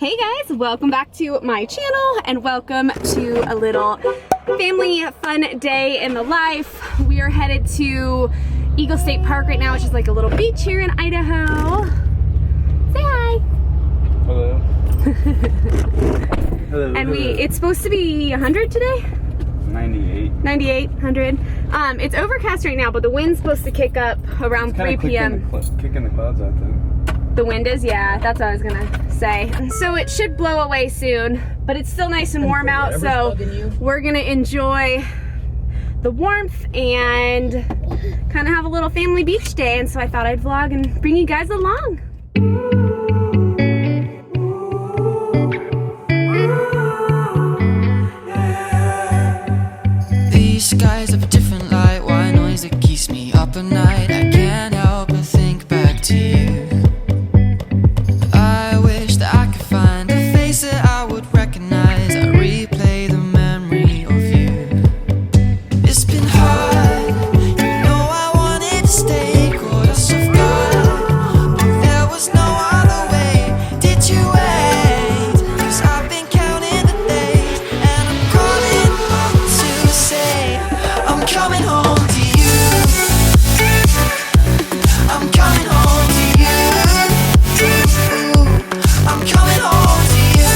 Hey guys, welcome back to my channel and welcome to a little family fun day in the life. We are headed to Eagle State Park right now, which is like a little beach here in Idaho. Say hi. Hello. Hello. And it's supposed to be 100 today? 98. 98, 100. It's overcast right now, but the wind's supposed to kick up around 3 p.m. Kicking the clouds out then. The wind is, yeah, that's what I was gonna say. So it should blow away soon, but it's still nice and warm out, so we're gonna enjoy the warmth and kind of have a little family beach day, and so I thought I'd vlog and bring you guys along. These skies have a different light, white noise that keeps me up at night. I can't help but think back to you. I wish that I could find a face that I would recognize. I replay the memory of you. It's been hard, you know I wanted to stay, caught us off guard, but there was no other way. Did you wait? 'Cause I've been counting the days, and I'm calling up to say I'm coming home to you. I'm coming home to you. I'm coming home to you.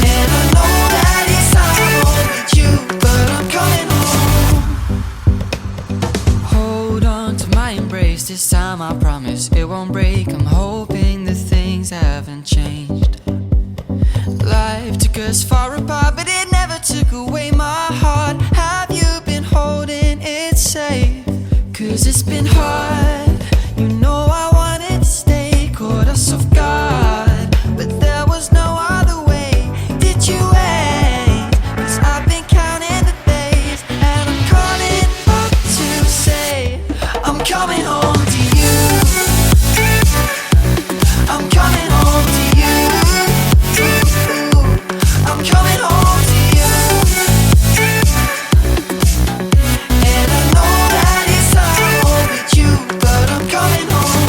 And I know that it's hard with you, but I'm coming home. Hold on to my embrace, this time I promise it won't break. I'm hoping that things haven't changed. Life took us far apart, but it never took away my heart. Have you been holding it safe? 'Cause it's been hard, you know I wanted to stay, caught us off guard, but there was no other way. Did you wait? 'Cause I've been counting the days, and I'm calling up to say I'm coming home to you. I'm coming home to you. I'm coming home to you. And I know that it's hard with you, but I'm coming home.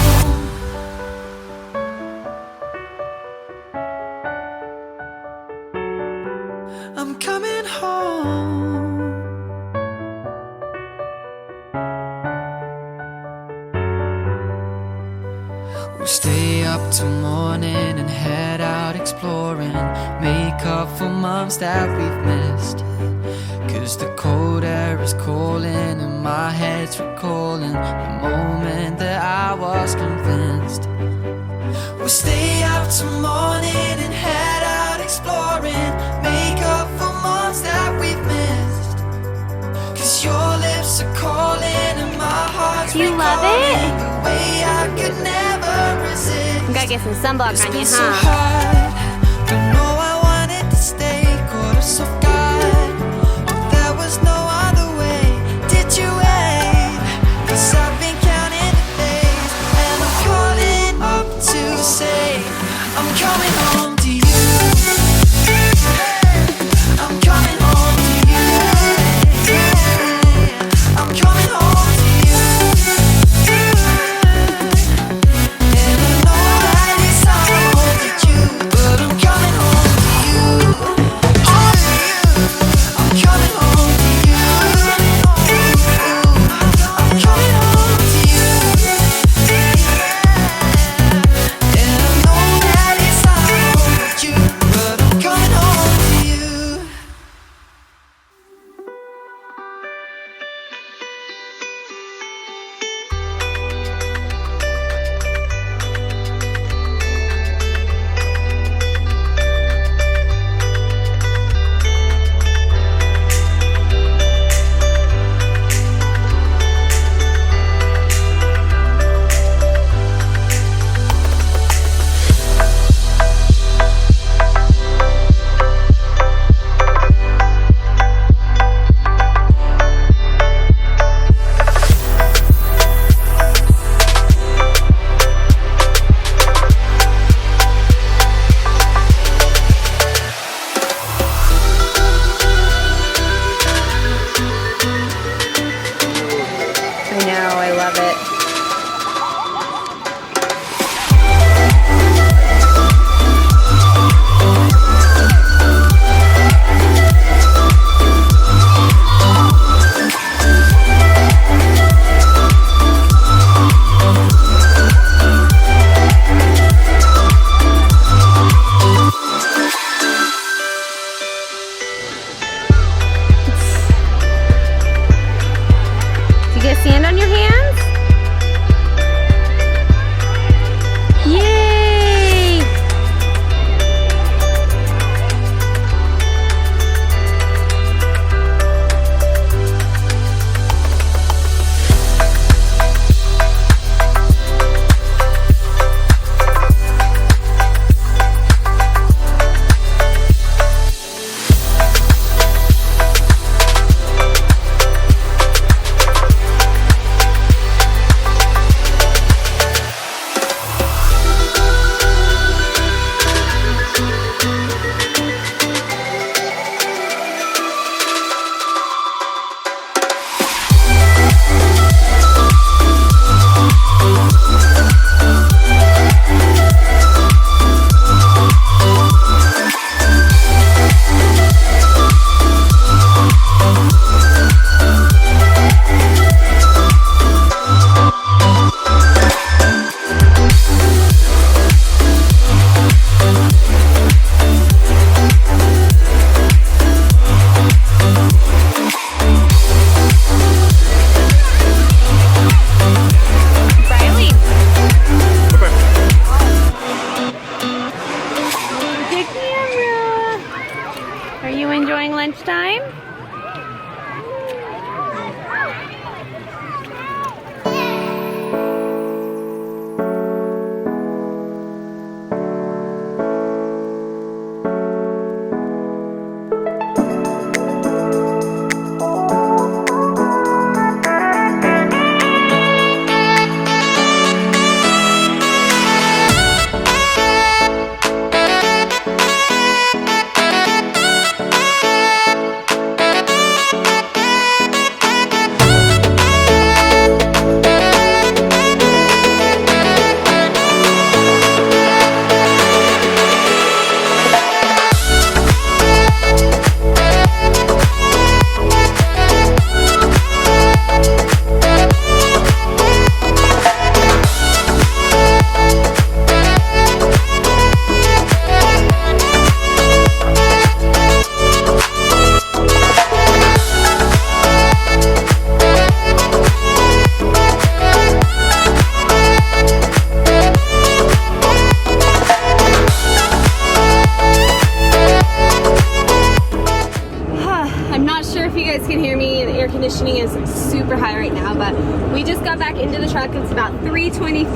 I'm coming home. We'll stay up till morning and head out exploring, make up for months that we've missed. 'Cause the cold air is calling and my head's recalling the moment that I was convinced. We'll stay up till morning and head out exploring, make up for months that we've missed. 'Cause your lips are calling and my heart's Do you love recalling it? the way I could never resist. You gotta get some sunblock It's on you, been so huh? hard, you know I wanted to stay, caught us off guard, but there was no other way. Did you wait? 'Cause I've been counting the days, and I'm calling up to say I'm coming home to you. I'm coming home to you. I'm coming home to you. And I know that it's hard with you, but I'm coming home to you. I'm coming home to you. I'm coming home to you. And I know that it's hard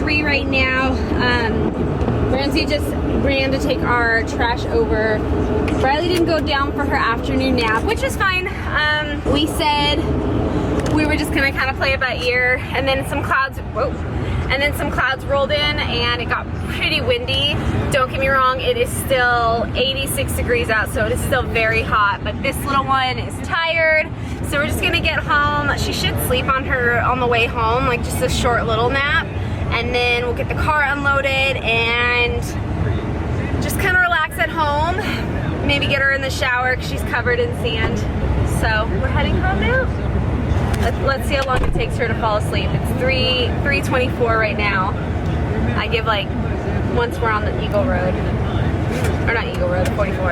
3 right now. Ramsey just ran to take our trash over. Riley didn't go down for her afternoon nap, which is fine. We said we were just gonna kind of play it by ear, and then some clouds, rolled in and it got pretty windy. Don't get me wrong, it is still 86 degrees out, so it is still very hot, but this little one is tired, so we're just gonna get home. She should sleep on the way home, like just a short little nap, and then we'll get the car unloaded and just kind of relax at home. Maybe get her in the shower because she's covered in sand. So we're heading home now. Let's see how long it takes her to fall asleep. It's 3:24 right now. I give like, once we're on the Eagle Road, or not Eagle Road, 44.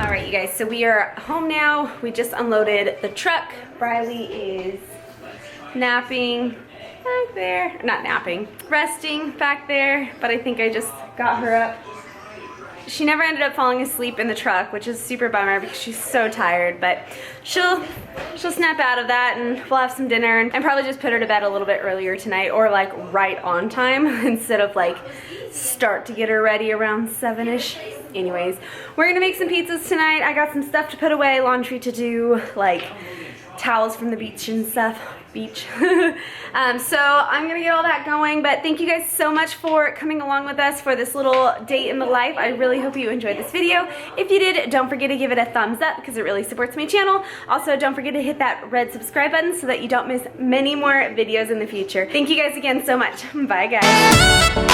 All right, you guys, so we are home now. We just unloaded the truck. Riley is napping back there. Not napping, resting back there, but I think I just got her up. She never ended up falling asleep in the truck, which is super bummer because she's so tired, but she'll snap out of that and we'll have some dinner and probably just put her to bed a little bit earlier tonight, or like right on time instead of like start to get her ready around 7-ish. Anyways, we're gonna make some pizzas tonight. I got some stuff to put away, laundry to do, like towels from the beach and stuff. So I'm gonna get all that going, but thank you guys so much for coming along with us for this little day in the life. I really hope you enjoyed this video. If you did, don't forget to give it a thumbs up because it really supports my channel. Also, don't forget to hit that red subscribe button so that you don't miss many more videos in the future. Thank you guys again so much. Bye guys.